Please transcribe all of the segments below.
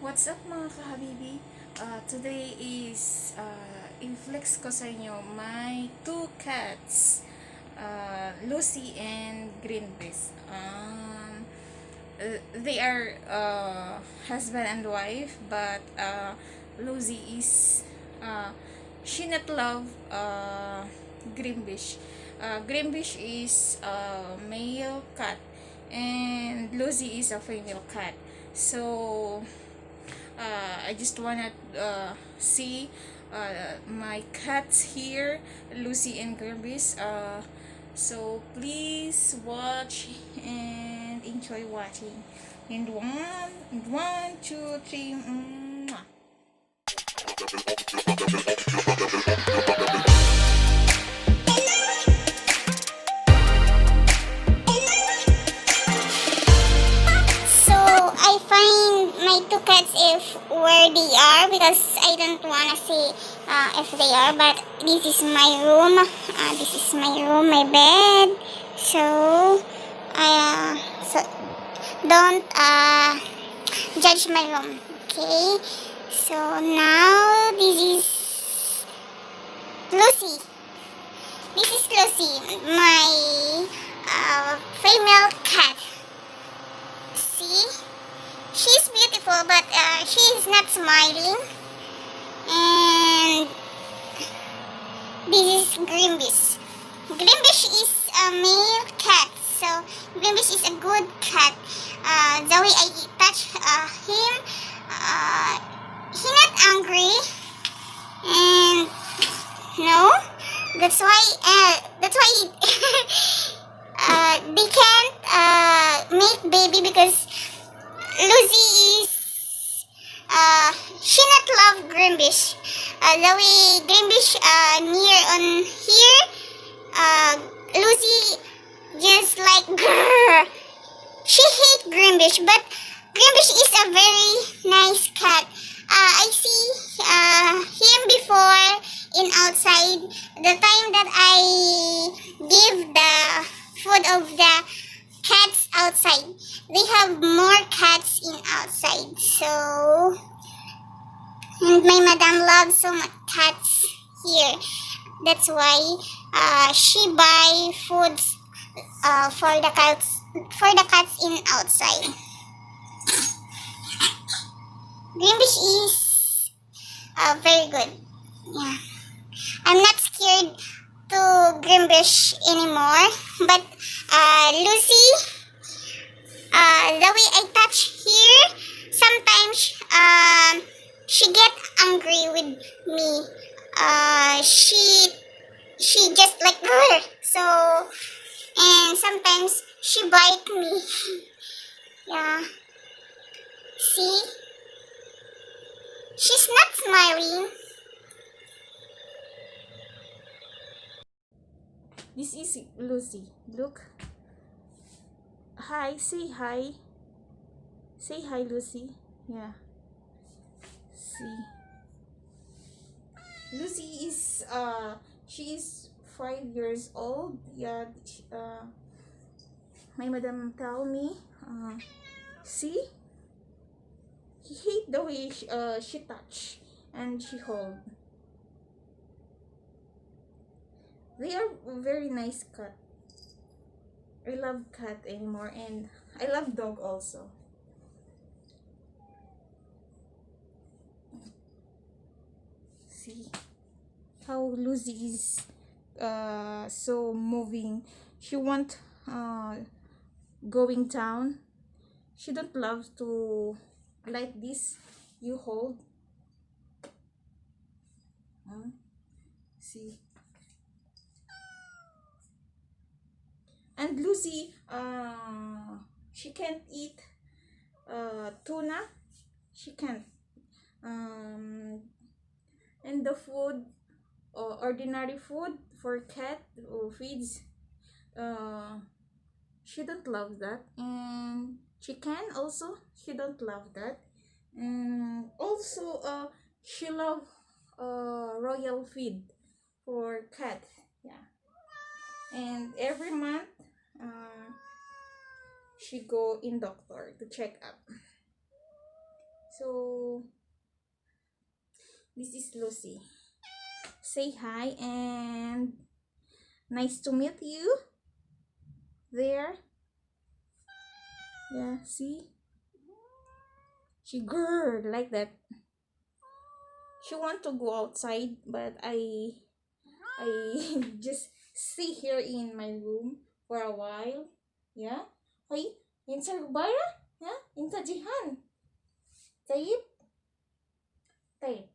What's up mga kahabibi? Today is i-flex ko sa inyo my two cats, Lucy and Greenpeace. They are husband and wife, but Lucy is she not love Greenfish. Greenfish is a male cat and Lucy is a female cat. So I just wanna see my cats here, Lucy and Greenpeace. So please watch and enjoy watching. And one, two, three. Mwah. So I find my two cats if where they are because I don't wanna see if they are. But this is my room. This is my room, my bed. So so don't judge my room, okay? So now this is Lucy. This is Lucy, my female cat. See? She's beautiful, but she is not smiling. And this is Greenbish. Greenbish is a male cat, so Greenbish is a good cat. The way I touch him, he's not angry, and no, that's why they can't make baby because Lucy is she not love Greenbish. The way Greenbish near on here, Lucy just like grrr. She hate Greenbish, but Greenbish is a very nice cat. I see him before in outside. The time that I give the food of the cats outside. They have more cats in outside. So, and my madam loves so much cats here. That's why she buy foods for the cats in outside. Greenfish is very good. Yeah, I'm not scared to Greenfish anymore. But Lucy, the way I touch here, sometimes she get angry with me. She just like grr. So and sometimes she bite me. Yeah. See? She's not smiling. This is Lucy. Look. Hi. Say hi. Say hi, Lucy. Yeah. See. Lucy is she is 5 years old. Yeah. My madam tell me. See. He hate the way she touch and she hold. They are very nice cat. I love cat anymore and I love dog also. See how Lucy is so moving. She want going down. She don't love to like this. You hold. See. And Lucy, she can't eat tuna. She can't. And the food, ordinary food for cat or feeds, uh, she don't love that. And chicken also, she don't love that. And also, she love royal feed for cat. Yeah. And every month, she go in doctor to check up. So this is Lucy. Say hi and nice to meet you. There. Yeah, see? She grrr like that. She want to go outside, but I just stay here in my room for a while. Yeah. Hey, insa rubara? Yeah, insa jihan. Taib. Taib.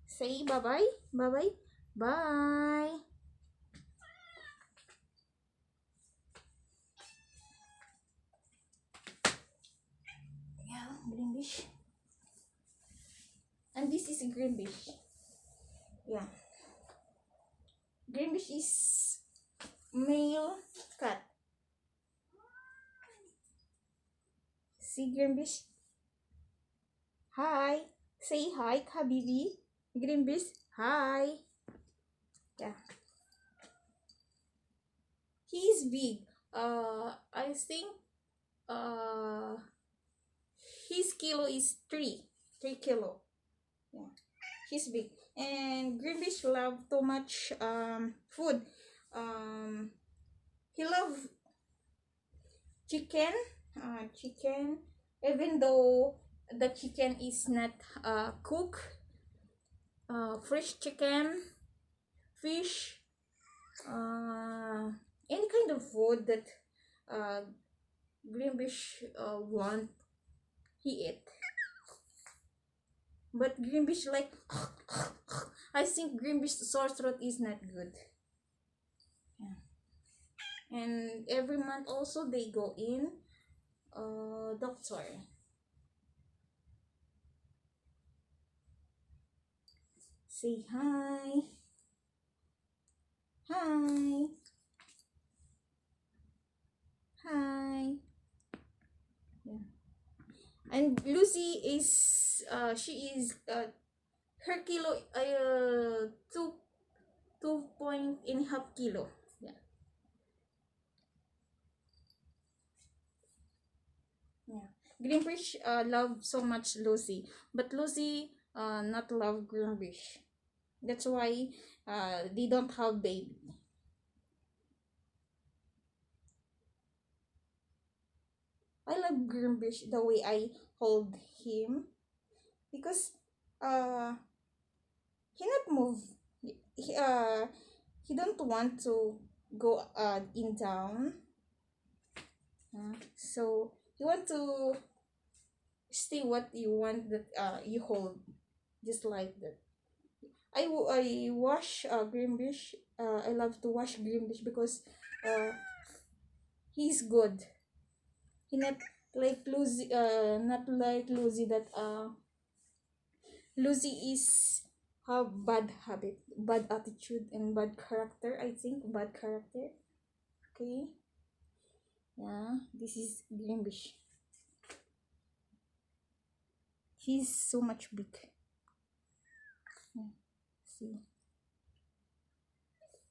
Say bye-bye. Bye-bye. Bye. Yeah, greenfish. And this is a greenfish. Yeah. Greenfish is male cat. See greenfish? Hi. Say hi, Habibi. Greenfish. Hi. Yeah. He is big. I think uh his kilo is 3 kilo. Yeah, he's big. And greenfish love too much food. Um, he love chicken. Chicken. Even though the chicken is not cooked. Fresh chicken, fish, any kind of food that uh greenfish want, he eat. But greenfish like I think greenfish sore throat is not good. Yeah. And every month also they go in doctor. Say hi. Hi. Hi. Yeah. And Lucy is she is her kilo two point and a half kilo. Yeah. Yeah. Greenfish love so much Lucy, but Lucy not love greenfish. That's why they don't have baby. I love greenfish the way I hold him because uh he not move. He, he don't want to go in down. So you want to stay what you want that you hold just like that. I wash greenfish. I love to wash greenfish because uh he's good. He not like Lucy that Lucy is have bad habit, bad attitude, and bad character. I think bad character. Okay. Yeah, this is greenfish. He's so much big. Yeah, see.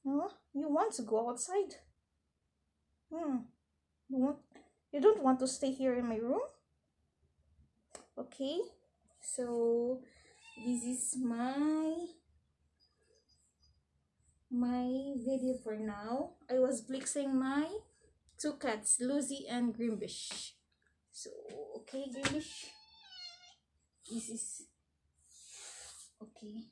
Oh, you want to go outside? You want? You don't want to stay here in my room? Okay. So this is my video for now. I was flexing my two cats, Lucy and Greenfish. So okay, Greenfish. This is okay.